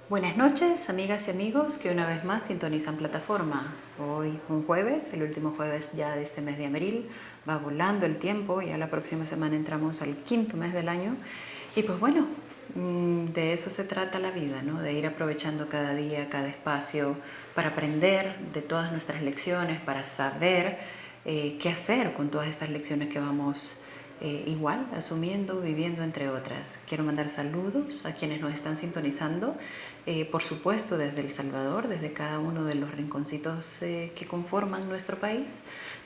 Buenas noches, amigas y amigos que una vez más sintonizan plataforma. Hoy un jueves, el último jueves ya de este mes de abril, va volando el tiempo, ya la próxima semana entramos al quinto mes del año y pues bueno, de eso se trata la vida, ¿no? De ir aprovechando cada día, cada espacio para aprender de todas nuestras lecciones, para saber qué hacer con todas estas lecciones que vamos igual asumiendo, viviendo entre otras. Quiero mandar saludos a quienes nos están sintonizando, por supuesto desde El Salvador, desde cada uno de los rinconcitos que conforman nuestro país,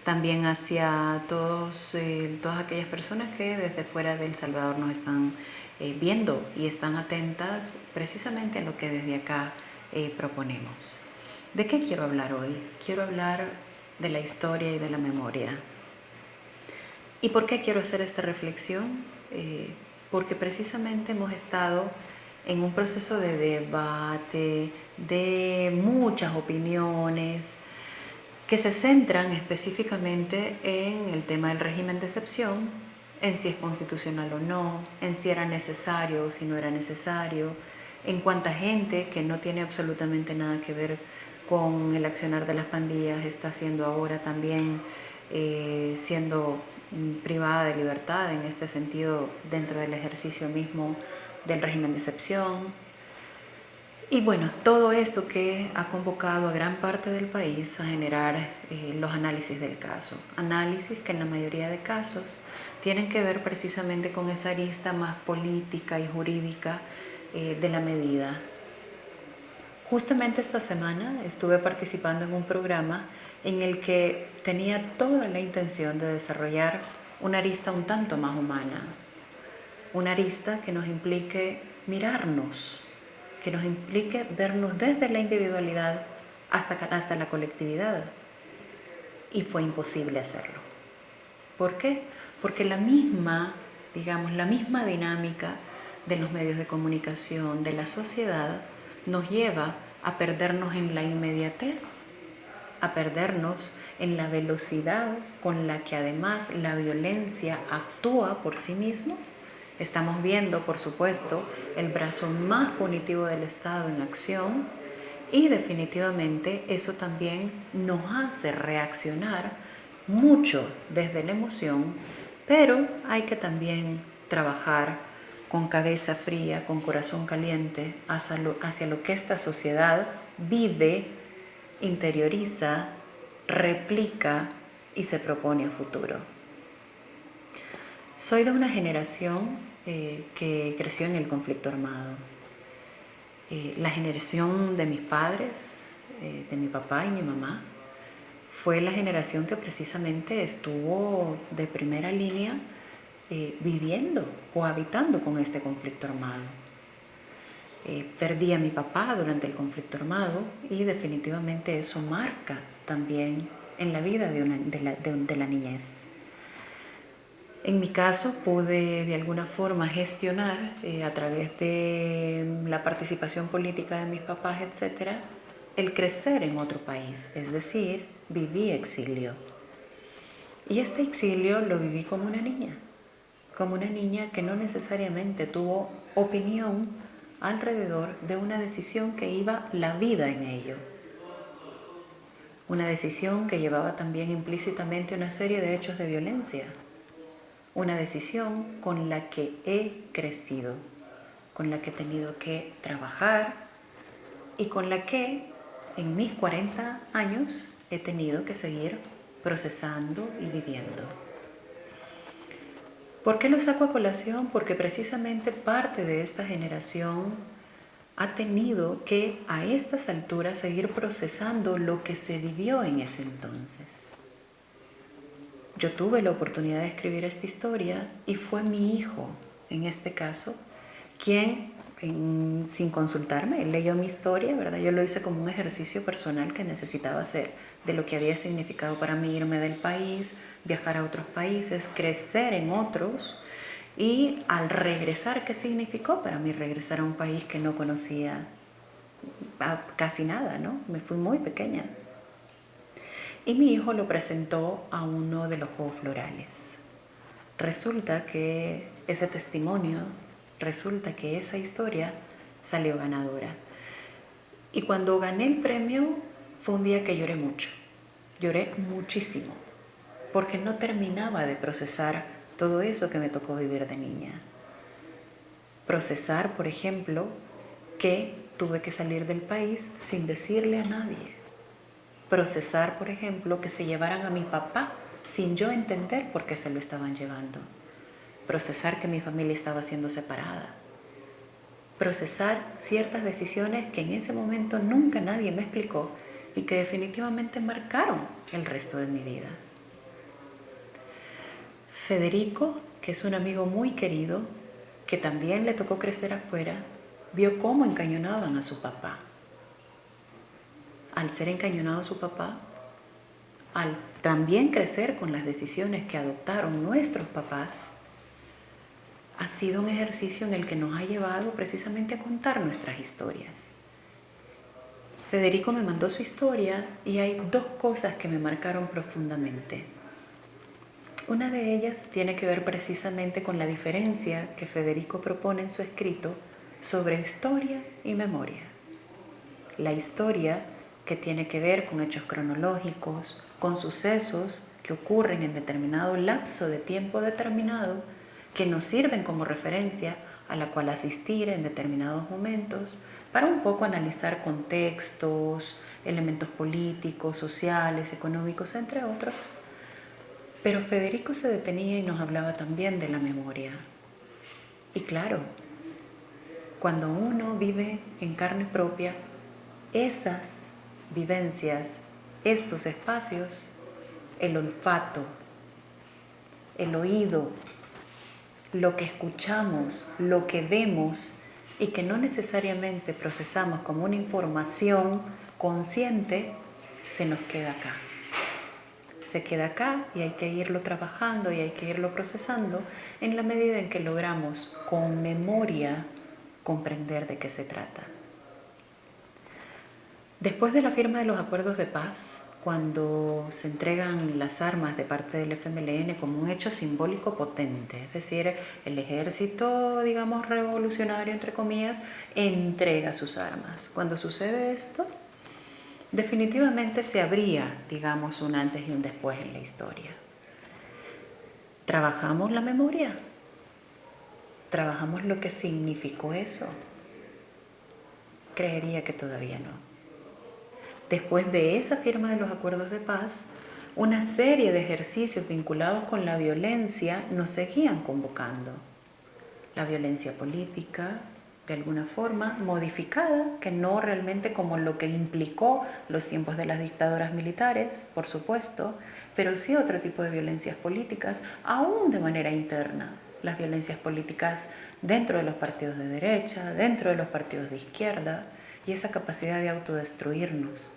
también hacia todas aquellas personas que desde fuera de El Salvador nos están viendo y están atentas precisamente a lo que desde acá proponemos. ¿De qué quiero hablar hoy? Quiero hablar de la historia y de la memoria. ¿Y por qué quiero hacer esta reflexión? Porque precisamente hemos estado en un proceso de debate, de muchas opiniones, que se centran específicamente en el tema del régimen de excepción, en si es constitucional o no, en si era necesario o si no era necesario, en cuánta gente que no tiene absolutamente nada que ver con el accionar de las pandillas está siendo ahora también siendo privada de libertad en este sentido dentro del ejercicio mismo del régimen de excepción. Y bueno, todo esto que ha convocado a gran parte del país a generar los análisis del caso. Análisis que en la mayoría de casos tienen que ver precisamente con esa arista más política y jurídica de la medida. Justamente esta semana estuve participando en un programa en el que tenía toda la intención de desarrollar una arista un tanto más humana, una arista que nos implique mirarnos, que nos implique vernos desde la individualidad hasta la colectividad. Y fue imposible hacerlo. ¿Por qué? Porque la misma dinámica de los medios de comunicación, de la sociedad, nos lleva a perdernos en la inmediatez, a perdernos en la velocidad con la que además la violencia actúa por sí mismo. Estamos viendo, por supuesto, el brazo más punitivo del Estado en acción y definitivamente eso también nos hace reaccionar mucho desde la emoción, pero hay que también trabajar con cabeza fría, con corazón caliente, hacia lo que esta sociedad vive, interioriza, replica y se propone a futuro. Soy de una generación que creció en el conflicto armado. La generación de mis padres, de mi papá y mi mamá, fue la generación que precisamente estuvo de primera línea viviendo, cohabitando con este conflicto armado. Perdí a mi papá durante el conflicto armado y definitivamente eso marca también en la vida de la niñez. En mi caso pude de alguna forma gestionar a través de la participación política de mis papás, etcétera, el crecer en otro país, es decir, viví exilio. Y este exilio lo viví como una niña que no necesariamente tuvo opinión alrededor de una decisión que iba la vida en ello. Una decisión que llevaba también implícitamente una serie de hechos de violencia. Una decisión con la que he crecido, con la que he tenido que trabajar y con la que en mis 40 años he tenido que seguir procesando y viviendo. ¿Por qué lo saco a colación? Porque precisamente parte de esta generación ha tenido que a estas alturas seguir procesando lo que se vivió en ese entonces. Yo tuve la oportunidad de escribir esta historia y fue mi hijo, en este caso, quien, sin consultarme, él leyó mi historia, ¿verdad? Yo lo hice como un ejercicio personal que necesitaba hacer de lo que había significado para mí irme del país, viajar a otros países, crecer en otros y al regresar, ¿qué significó para mí regresar a un país que no conocía casi nada, ¿no? Me fui muy pequeña. Y mi hijo lo presentó a uno de los Juegos Florales. Resulta que ese testimonio, resulta que esa historia salió ganadora. Y cuando gané el premio fue un día que lloré mucho, lloré muchísimo, porque no terminaba de procesar todo eso que me tocó vivir de niña. Procesar, por ejemplo, que tuve que salir del país sin decirle a nadie. Procesar, por ejemplo, que se llevaran a mi papá sin yo entender por qué se lo estaban llevando. Procesar que mi familia estaba siendo separada. Procesar ciertas decisiones que en ese momento nunca nadie me explicó y que definitivamente marcaron el resto de mi vida. Federico, que es un amigo muy querido, que también le tocó crecer afuera, vio cómo encañonaban a su papá. Al ser encañonado su papá, al también crecer con las decisiones que adoptaron nuestros papás, ha sido un ejercicio en el que nos ha llevado precisamente a contar nuestras historias. Federico me mandó su historia y hay dos cosas que me marcaron profundamente. Una de ellas tiene que ver precisamente con la diferencia que Federico propone en su escrito sobre historia y memoria. La historia, que tiene que ver con hechos cronológicos, con sucesos que ocurren en determinado lapso de tiempo determinado, que nos sirven como referencia a la cual asistir en determinados momentos para un poco analizar contextos, elementos políticos, sociales, económicos, entre otros. Pero Federico se detenía y nos hablaba también de la memoria. Y claro, cuando uno vive en carne propia, esas vivencias, estos espacios, el olfato, el oído, lo que escuchamos, lo que vemos y que no necesariamente procesamos como una información consciente, se nos queda acá. Se queda acá y hay que irlo trabajando y hay que irlo procesando en la medida en que logramos con memoria comprender de qué se trata. Después de la firma de los acuerdos de paz, cuando se entregan las armas de parte del FMLN como un hecho simbólico potente, es decir, el ejército, digamos, revolucionario, entre comillas, entrega sus armas. Cuando sucede esto, definitivamente se abría, digamos, un antes y un después en la historia. ¿Trabajamos la memoria? ¿Trabajamos lo que significó eso? Creería que todavía no. Después de esa firma de los acuerdos de paz, una serie de ejercicios vinculados con la violencia nos seguían convocando. La violencia política, de alguna forma, modificada, que no realmente como lo que implicó los tiempos de las dictaduras militares, por supuesto, pero sí otro tipo de violencias políticas, aún de manera interna. Las violencias políticas dentro de los partidos de derecha, dentro de los partidos de izquierda, y esa capacidad de autodestruirnos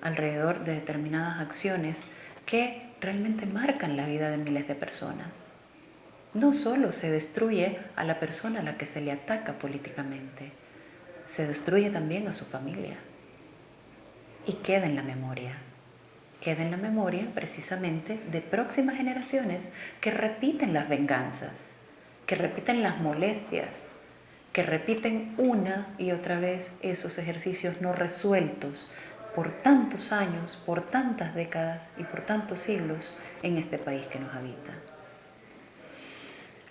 alrededor de determinadas acciones que realmente marcan la vida de miles de personas. No solo se destruye a la persona a la que se le ataca políticamente, se destruye también a su familia. Y queda en la memoria. Queda en la memoria precisamente de próximas generaciones que repiten las venganzas, que repiten las molestias, que repiten una y otra vez esos ejercicios no resueltos por tantos años, por tantas décadas y por tantos siglos en este país que nos habita.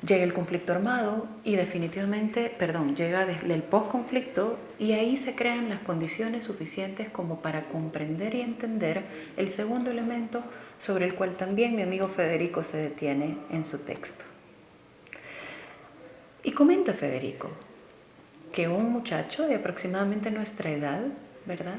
Llega el conflicto armado y definitivamente, llega el posconflicto y ahí se crean las condiciones suficientes como para comprender y entender el segundo elemento sobre el cual también mi amigo Federico se detiene en su texto. Y comenta Federico que un muchacho de aproximadamente nuestra edad, ¿verdad?,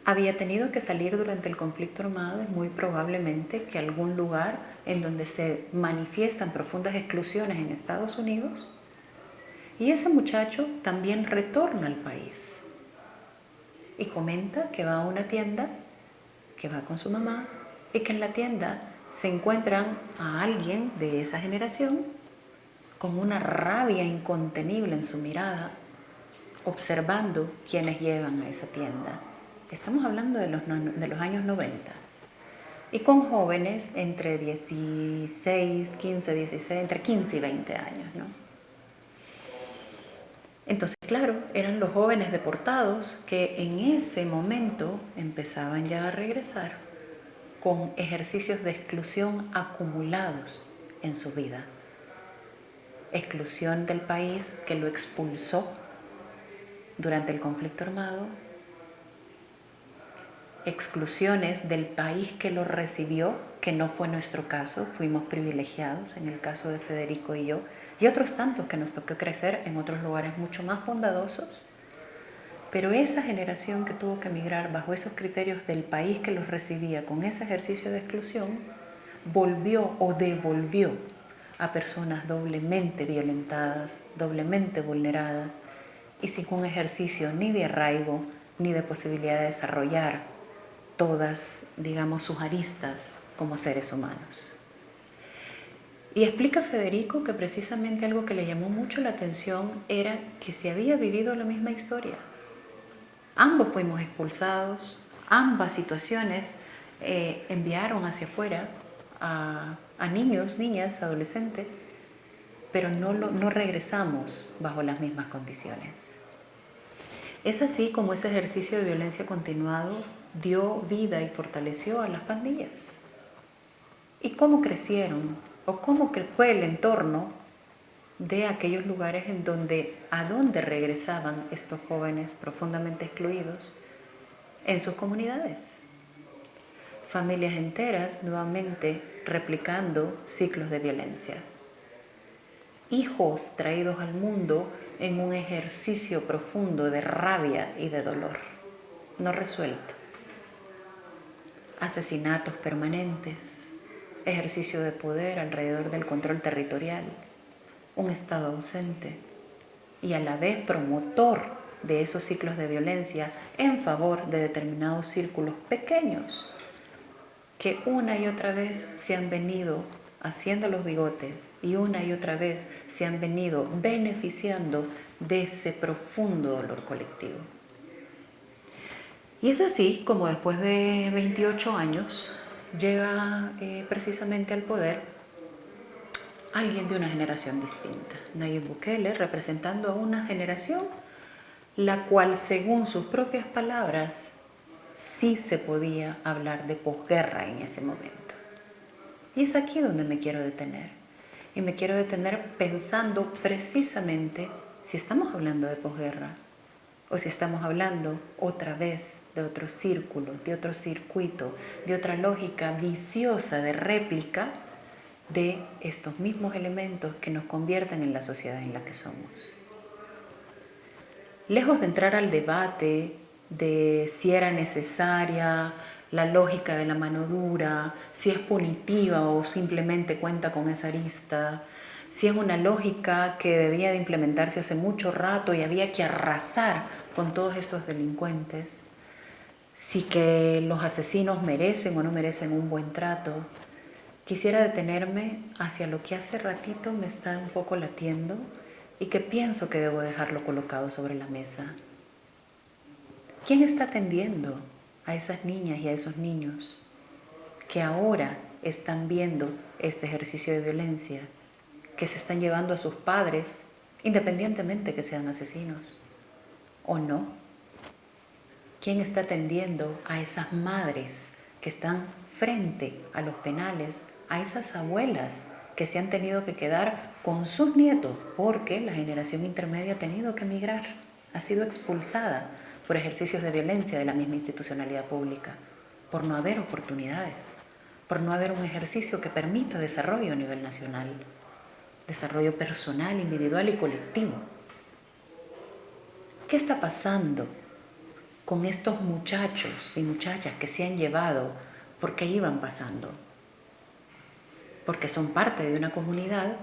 había tenido que salir durante el conflicto armado, es muy probablemente que algún lugar en donde se manifiestan profundas exclusiones en Estados Unidos, y ese muchacho también retorna al país y comenta que va a una tienda, que va con su mamá y que en la tienda se encuentran a alguien de esa generación con una rabia incontenible en su mirada, observando quienes llegan a esa tienda. Estamos hablando de los años 90 y con jóvenes entre 16, 15, 16, entre 15 y 20 años, ¿no? Entonces, claro, eran los jóvenes deportados que en ese momento empezaban ya a regresar con ejercicios de exclusión acumulados en su vida. Exclusión del país que lo expulsó durante el conflicto armado, exclusiones del país que lo recibió, que no fue nuestro caso, fuimos privilegiados en el caso de Federico y yo, y otros tantos que nos tocó crecer en otros lugares mucho más bondadosos. Pero esa generación que tuvo que emigrar bajo esos criterios del país que los recibía con ese ejercicio de exclusión, volvió o devolvió a personas doblemente violentadas, doblemente vulneradas y sin un ejercicio ni de arraigo ni de posibilidad de desarrollar todas, digamos, sus aristas como seres humanos. Y explica Federico que precisamente algo que le llamó mucho la atención era que se había vivido la misma historia. Ambos fuimos expulsados, ambas situaciones enviaron hacia afuera a niños, niñas, adolescentes, pero no regresamos bajo las mismas condiciones. Es así como ese ejercicio de violencia continuado dio vida y fortaleció a las pandillas. ¿Y cómo crecieron? ¿O cómo fue el entorno de aquellos lugares a donde regresaban estos jóvenes profundamente excluidos en sus comunidades? Familias enteras nuevamente replicando ciclos de violencia. Hijos traídos al mundo en un ejercicio profundo de rabia y de dolor, no resuelto. Asesinatos permanentes, ejercicio de poder alrededor del control territorial, un Estado ausente y a la vez promotor de esos ciclos de violencia en favor de determinados círculos pequeños que una y otra vez se han venido haciendo los bigotes y una y otra vez se han venido beneficiando de ese profundo dolor colectivo. Y es así como después de 28 años llega precisamente al poder alguien de una generación distinta, Nayib Bukele, representando a una generación la cual, según sus propias palabras, sí se podía hablar de posguerra en ese momento. Y es aquí donde me quiero detener. Y me quiero detener pensando precisamente si estamos hablando de posguerra o si estamos hablando otra vez de otro círculo, de otro circuito, de otra lógica viciosa de réplica de estos mismos elementos que nos convierten en la sociedad en la que somos. Lejos de entrar al debate de si era necesaria la lógica de la mano dura, si es punitiva o simplemente cuenta con esa arista, si es una lógica que debía de implementarse hace mucho rato y había que arrasar con todos estos delincuentes, si que los asesinos merecen o no merecen un buen trato, quisiera detenerme hacia lo que hace ratito me está un poco latiendo y que pienso que debo dejarlo colocado sobre la mesa. ¿Quién está atendiendo a esas niñas y a esos niños que ahora están viendo este ejercicio de violencia, que se están llevando a sus padres, independientemente que sean asesinos o no? ¿Quién está atendiendo a esas madres que están frente a los penales, a esas abuelas que se han tenido que quedar con sus nietos porque la generación intermedia ha tenido que emigrar, ha sido expulsada por ejercicios de violencia de la misma institucionalidad pública, por no haber oportunidades, por no haber un ejercicio que permita desarrollo a nivel nacional, desarrollo personal, individual y colectivo? ¿Qué está pasando con estos muchachos y muchachas que se han llevado porque iban pasando? Porque son parte de una comunidad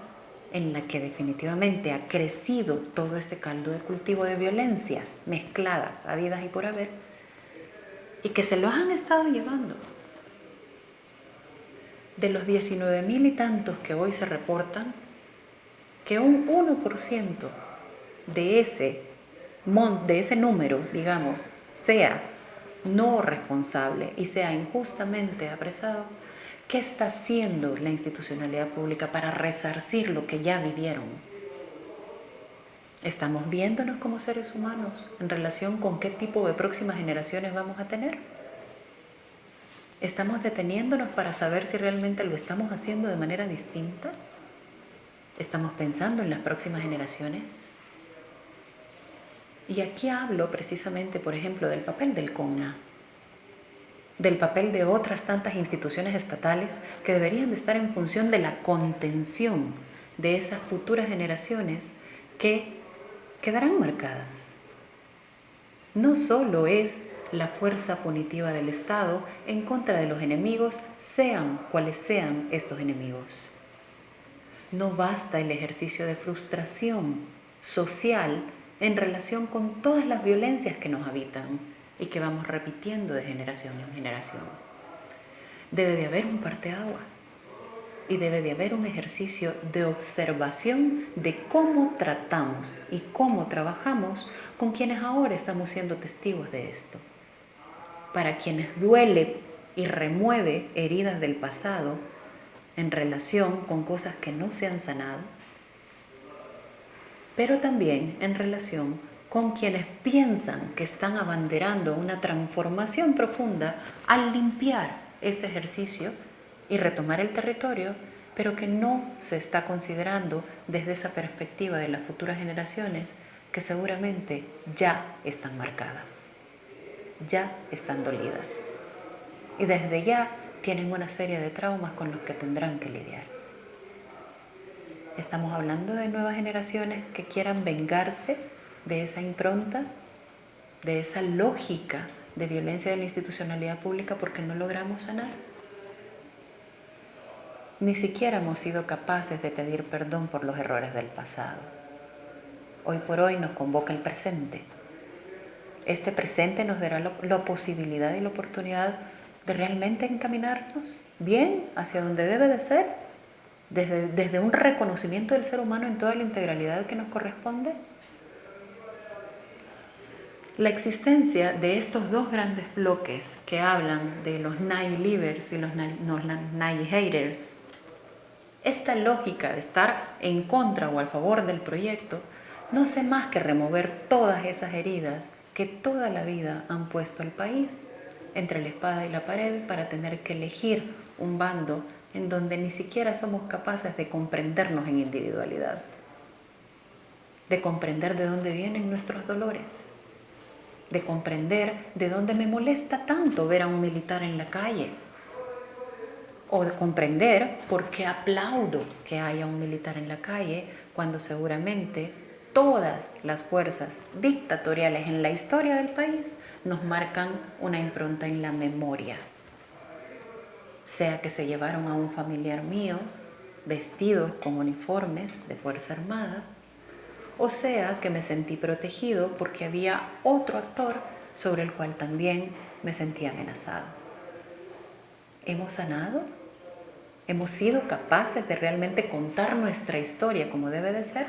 en la que definitivamente ha crecido todo este caldo de cultivo de violencias mezcladas, habidas y por haber, y que se los han estado llevando. De los 19,000 y tantos que hoy se reportan, que un 1% de ese número, digamos, sea no responsable y sea injustamente apresado, ¿qué está haciendo la institucionalidad pública para resarcir lo que ya vivieron? ¿Estamos viéndonos como seres humanos en relación con qué tipo de próximas generaciones vamos a tener? ¿Estamos deteniéndonos para saber si realmente lo estamos haciendo de manera distinta? ¿Estamos pensando en las próximas generaciones? Y aquí hablo precisamente, por ejemplo, del papel del CONA, del papel de otras tantas instituciones estatales que deberían de estar en función de la contención de esas futuras generaciones que quedarán marcadas. No solo es la fuerza punitiva del Estado en contra de los enemigos, sean cuales sean estos enemigos. No basta el ejercicio de frustración social en relación con todas las violencias que nos habitan y que vamos repitiendo de generación en generación. Debe de haber un parteaguas y debe de haber un ejercicio de observación de cómo tratamos y cómo trabajamos con quienes ahora estamos siendo testigos de esto. Para quienes duele y remueve heridas del pasado en relación con cosas que no se han sanado, pero también en relación con quienes piensan que están abanderando una transformación profunda al limpiar este ejercicio y retomar el territorio, pero que no se está considerando desde esa perspectiva de las futuras generaciones que seguramente ya están marcadas, ya están dolidas y desde ya tienen una serie de traumas con los que tendrán que lidiar. Estamos hablando de nuevas generaciones que quieran vengarse de esa impronta, de esa lógica de violencia de la institucionalidad pública porque no logramos sanar. Ni siquiera hemos sido capaces de pedir perdón por los errores del pasado. Hoy por hoy nos convoca el presente. Este presente nos dará la posibilidad y la oportunidad de realmente encaminarnos bien hacia donde debe de ser, desde un reconocimiento del ser humano en toda la integralidad que nos corresponde. La existencia de estos dos grandes bloques que hablan de los nihilivers y los nihilators, esta lógica de estar en contra o a favor del proyecto, no hace más que remover todas esas heridas que toda la vida han puesto al país entre la espada y la pared para tener que elegir un bando en donde ni siquiera somos capaces de comprendernos en individualidad, de comprender de dónde vienen nuestros dolores, de comprender de dónde me molesta tanto ver a un militar en la calle, o de comprender por qué aplaudo que haya un militar en la calle cuando seguramente todas las fuerzas dictatoriales en la historia del país nos marcan una impronta en la memoria. Sea que se llevaron a un familiar mío vestidos con uniformes de Fuerza Armada, o sea que me sentí protegido porque había otro actor sobre el cual también me sentí amenazado. ¿Hemos sanado? ¿Hemos sido capaces de realmente contar nuestra historia como debe de ser?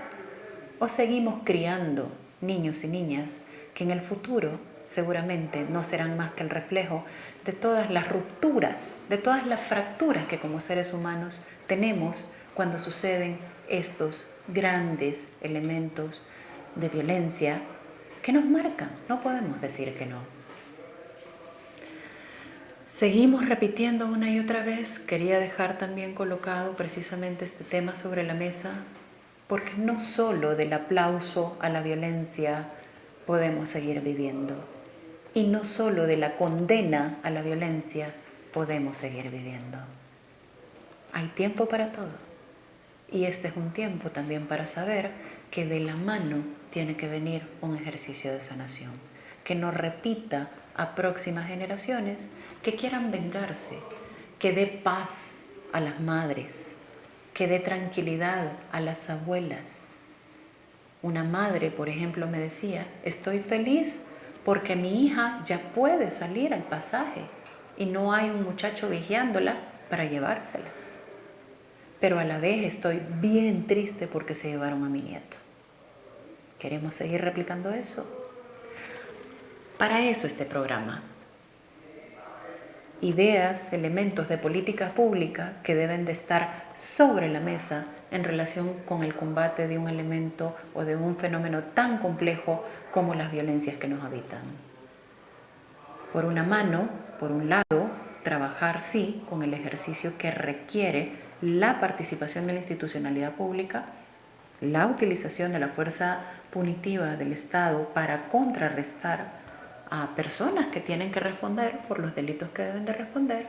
¿O seguimos criando niños y niñas que en el futuro seguramente no serán más que el reflejo de todas las rupturas, de todas las fracturas que como seres humanos tenemos cuando suceden estos grandes elementos de violencia que nos marcan? No podemos decir que no. Seguimos repitiendo una y otra vez. Quería dejar también colocado precisamente este tema sobre la mesa, porque no solo del aplauso a la violencia podemos seguir viviendo, y no solo de la condena a la violencia podemos seguir viviendo. Hay tiempo para todo, y este es un tiempo también para saber que de la mano tiene que venir un ejercicio de sanación, que no repita a próximas generaciones que quieran vengarse, que dé paz a las madres, que dé tranquilidad a las abuelas. Una madre, por ejemplo, me decía, estoy feliz porque mi hija ya puede salir al pasaje y no hay un muchacho vigiándola para llevársela. Pero a la vez estoy bien triste porque se llevaron a mi nieto. ¿Queremos seguir replicando eso? Para eso este programa. Ideas, elementos de política pública que deben de estar sobre la mesa en relación con el combate de un elemento o de un fenómeno tan complejo como las violencias que nos habitan. Por una mano, por un lado, trabajar sí con el ejercicio que requiere la participación de la institucionalidad pública, la utilización de la fuerza punitiva del Estado para contrarrestar a personas que tienen que responder por los delitos que deben de responder,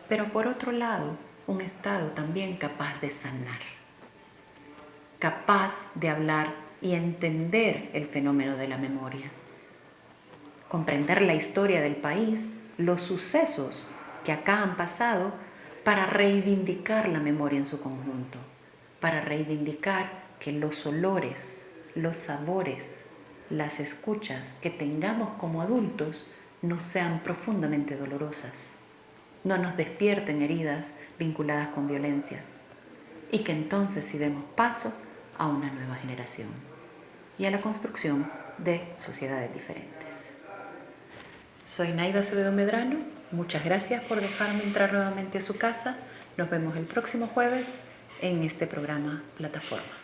pero por otro lado, un Estado también capaz de sanar, capaz de hablar y entender el fenómeno de la memoria, comprender la historia del país, los sucesos que acá han pasado para reivindicar la memoria en su conjunto, para reivindicar que los olores, los sabores, las escuchas que tengamos como adultos no sean profundamente dolorosas, no nos despierten heridas vinculadas con violencia y que entonces sí demos paso a una nueva generación y a la construcción de sociedades diferentes. Soy Naida Acevedo Medrano, muchas gracias por dejarme entrar nuevamente a su casa. Nos vemos el próximo jueves en este programa Plataforma.